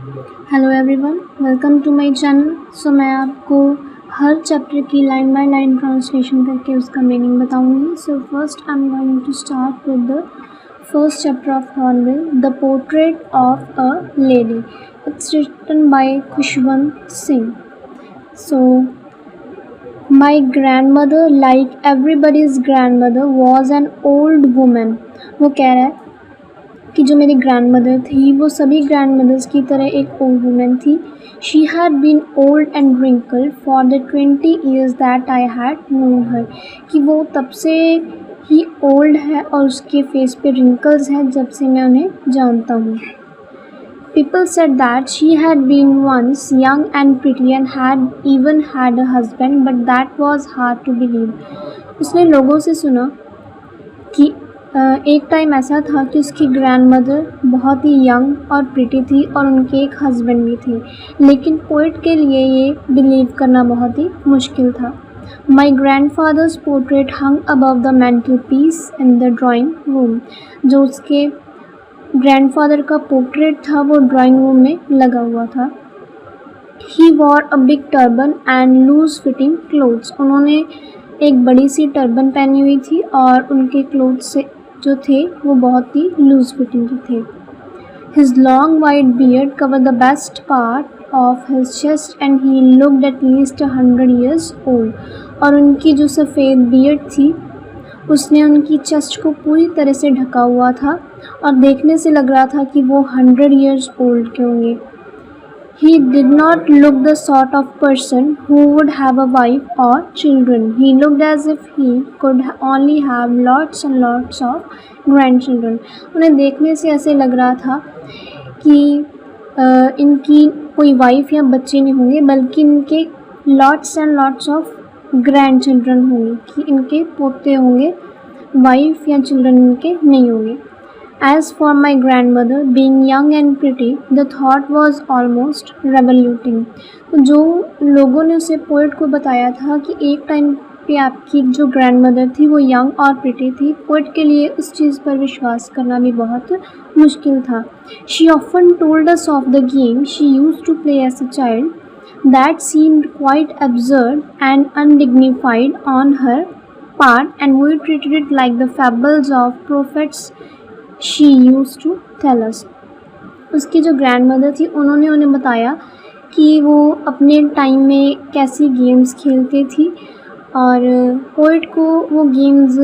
Hello everyone, welcome to my channel. So मैं आपको हर चैप्टर की लाइन बाय लाइन ट्रांसलेशन करके उसका मीनिंग बताऊंगी। So first I am going to start with the first chapter of Hornbill, the portrait of a lady. It's written by Khushwant Singh. So my grandmother, like everybody's grandmother, was an old woman. वो कह रहा है कि जो मेरी grand mother थी वो सभी ग्रैंड मदर्स की तरह एक ओल्ड वुमेन थी। She had been old and wrinkled for the 20 years that I had known her. कि वो तब से ही ओल्ड है और उसके फेस पे रिंकल्स हैं जब से मैं उन्हें जानता हूँ। People said that she had been once young and pretty and had even had a husband, but that was hard to believe. उसने लोगों से सुना कि एक टाइम ऐसा था कि उसकी ग्रैंड मदर बहुत ही यंग और प्रिटी थी और उनके एक हस्बैंड भी थे, लेकिन पोइट के लिए ये बिलीव करना बहुत ही मुश्किल था। My grandfather's portrait hung above the mantel piece in the drawing room. जो उसके ग्रैंडफादर का पोर्ट्रेट था वो ड्राइंग रूम में लगा हुआ था। He wore a big turban and loose fitting clothes. उन्होंने एक बड़ी सी टर्बन पहनी हुई थी और उनके क्लोथ्स से जो थे वो बहुत ही लूज फिटिंग के थे। His long white beard cover the best part of his chest and he looked at least 100 years old. और उनकी जो सफ़ेद बियर्ड थी उसने उनकी चेस्ट को पूरी तरह से ढका हुआ था और देखने से लग रहा था कि वो 100 years ओल्ड के होंगे। He did not look the sort of person who would have a wife or children. He looked as if he could only have lots and lots of grandchildren. उन्हें देखने से ऐसे लग रहा था कि इनकी कोई वाइफ या बच्चे नहीं होंगे, बल्कि इनके lots and lots of grandchildren होंगे, कि इनके पोते होंगे, वाइफ या चिल्ड्रन इनके नहीं होंगे। As for my grandmother, being young and pretty, the thought was almost revoluting. तो जो लोगों ने उसे पोइट को बताया था कि एक टाइम पे आपकी जो ग्रैंड मदर थी वो यंग और प्रिटी थी, पोइट के लिए उस चीज़ पर विश्वास करना भी बहुत मुश्किल था। She often told us of the game she used to play as a child that seemed quite absurd and undignified on her part, and we treated it like the fables of prophets she used to tell us. उसकी जो grand mother थी उन्होंने उन्हें बताया कि वो अपने time में कैसी गेम्स खेलती थी, और पोइट को वो गेम्स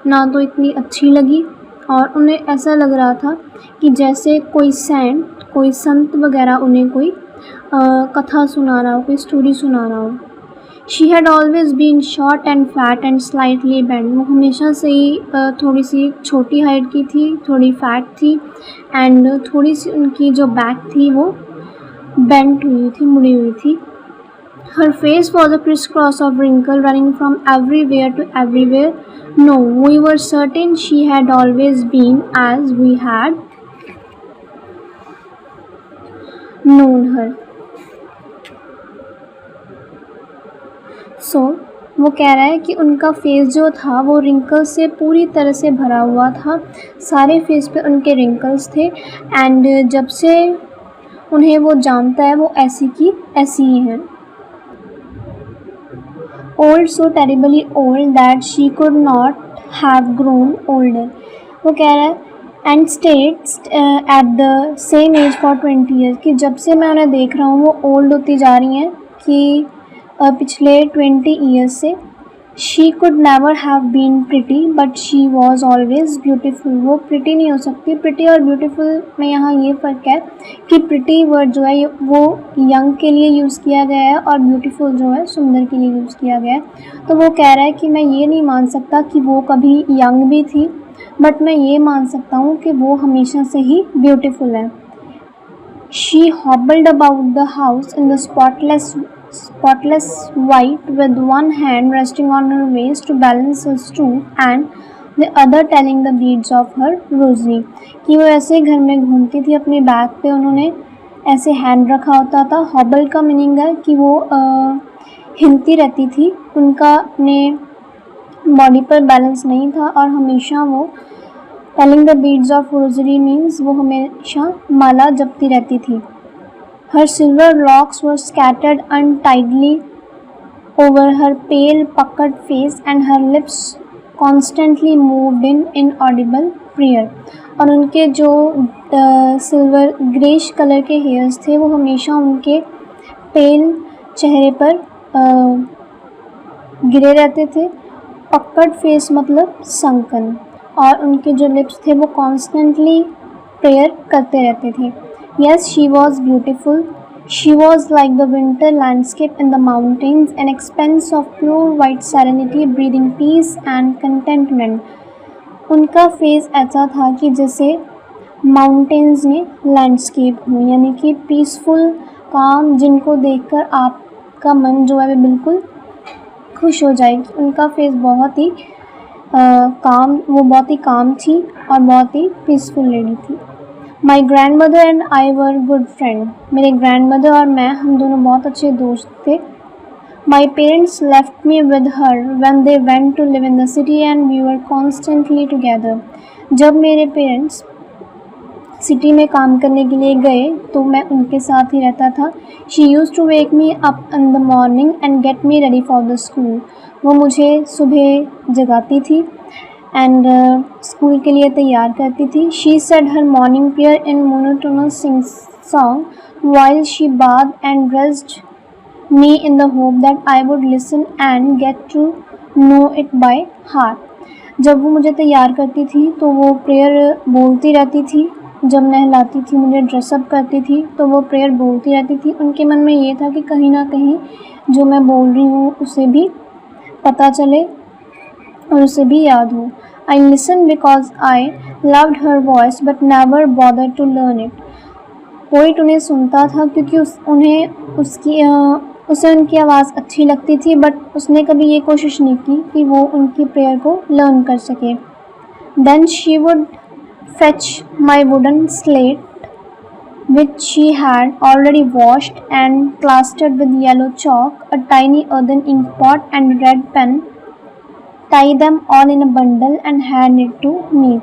ना तो इतनी अच्छी लगी और उन्हें ऐसा लग रहा था कि जैसे कोई संत वगैरह उन्हें कोई कथा सुना रहा हो, कोई स्टोरी सुना रहा हो। She had always been short and fat and slightly bent. वो हमेशा से ही थोड़ी सी छोटी हाइट की थी, थोड़ी फैट थी, एंड थोड़ी सी उनकी जो बैक थी वो बेंट हुई थी, मुड़ी हुई थी। Her face was a criss cross of wrinkle running from everywhere to everywhere. No, we were certain she had always been as we had known her. वो कह रहा है कि उनका फेस जो था वो रिंकल्स से पूरी तरह से भरा हुआ था, सारे फेस पे उनके रिंकल्स थे, एंड जब से उन्हें वो जानता है वो ऐसी की ऐसी ही हैं। Old, so terribly old that she could not have grown older. वो कह रहा है and states at the same age for 20 years, कि जब से मैं उन्हें देख रहा हूँ वो ओल्ड होती जा रही हैं कि पिछले 20 years से। She could never have been pretty but she was always beautiful. वो प्रिटी नहीं हो सकती। प्रिटी और ब्यूटीफुल में यहाँ ये फ़र्क है कि प्रिटी वर्ड जो है वो यंग के लिए यूज़ किया गया है और ब्यूटीफुल जो है सुंदर के लिए यूज़ किया गया है। तो वो कह रहा है कि मैं ये नहीं मान सकता कि वो कभी यंग भी थी, बट मैं ये मान सकता हूँ कि वो हमेशा से ही ब्यूटीफुल है। She hobbled about the house in the spotless white, with one hand resting on her waist to balance her stool and the other telling the beads of her rosary। कि वो ऐसे घर में घूमती थी, अपनी बैक पे उन्होंने ऐसे हैंड रखा होता था। हॉबल का मीनिंग है कि वो हिलती रहती थी, उनका अपने बॉडी पर बैलेंस नहीं था और हमेशा वो telling the beads of rosary means वो हमेशा माला जपती रहती थी। Her silver locks were scattered untidily over her pale, puckered face, and her lips constantly moved in inaudible prayer. और उनके जो सिल्वर ग्रेश कलर के हेयर्स थे वो हमेशा उनके पेल चेहरे पर गिरे रहते थे. पक्कड फेस मतलब संकन. और उनके जो लिप्स थे वो कॉन्स्टेंटली प्रेयर करते रहते थे. Yes, she was beautiful. She was like the winter landscape in the mountains, an expanse of pure white serenity, breathing peace and contentment. उनका फेस ऐसा था कि जैसे माउंटेन्स में लैंडस्केप हो, यानी कि पीसफुल काम, जिनको देखकर आपका मन जो है वो बिल्कुल खुश हो जाएगी. उनका फेस बहुत ही वो बहुत ही काम थी और बहुत ही पीसफुल लेडी थी. My grandmother and I were good friends. मेरे grandmother और मैं, हम दोनों बहुत अच्छे दोस्त थे. My parents left me with her when they went to live in the city and we were constantly together. जब मेरे पेरेंट्स सिटी में काम करने के लिए गए तो मैं उनके साथ ही रहता था. She used to wake me up in the morning and get me ready for the school. वो मुझे सुबह जगाती थी एंड स्कूल के लिए तैयार करती थी. She said her morning prayer in monotonous song while she bath and dressed me in the hope that I would listen and get to know it by heart. जब वो मुझे तैयार करती थी तो वो प्रेयर बोलती रहती थी. जब नहलाती थी, मुझे ड्रेसअप करती थी तो वो प्रेयर बोलती रहती थी. उनके मन में ये था कि कहीं ना कहीं जो मैं बोल रही हूँ उसे भी पता चले और उसे भी याद हो. I listened because I loved her voice but never bothered to learn it. Poet उन्हें सुनता था क्योंकि उसे उनकी आवाज़ अच्छी लगती थी, बट उसने कभी ये कोशिश नहीं की कि वो उनकी प्रेयर को लर्न कर सके. Then she would fetch my wooden slate which she had already washed and plastered with yellow chalk, a tiny earthen ink pot and red pen, tie them all in a bundle and hand it to me.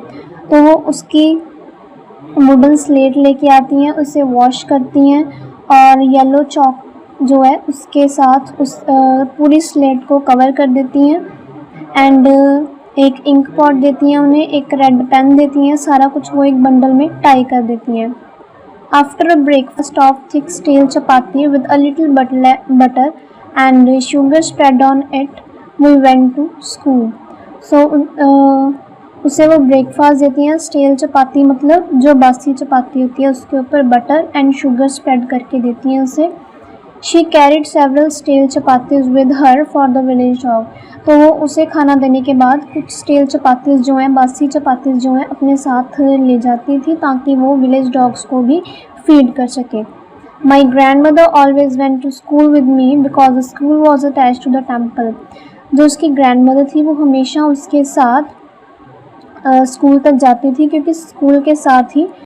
तो वो उसकी wooden slate लेके आती हैं, उसे wash करती हैं और येलो चॉक जो है उसके साथ उस पूरी स्लेट को कवर कर देती हैं एंड एक इंक पॉट देती हैं उन्हें, एक रेड पेन देती हैं. सारा कुछ वो एक बंडल में टाई कर देती हैं. After a breakfast of thick stale chapati with a little butter and sugar spread on it we went to school. So उसे वो ब्रेकफास्ट देती हैं. स्टेल चपाती मतलब जो बासी चपाती होती है उसके ऊपर बटर एंड शुगर स्प्रेड करके देती हैं उसे. She carried several stale chapatis with her for the village dog. तो वो उसे खाना देने के बाद कुछ स्टेल चपातीज जो हैं, बासी चपातीज जो हैं, अपने साथ ले जाती थी ताकि वो विलेज डॉग्स को भी फीड कर सके. My grandmother always went to school with me because the school was attached to the temple. जो उसकी ग्रैंड मदर थी वो हमेशा उसके साथ स्कूल तक जाती थी क्योंकि स्कूल के साथ ही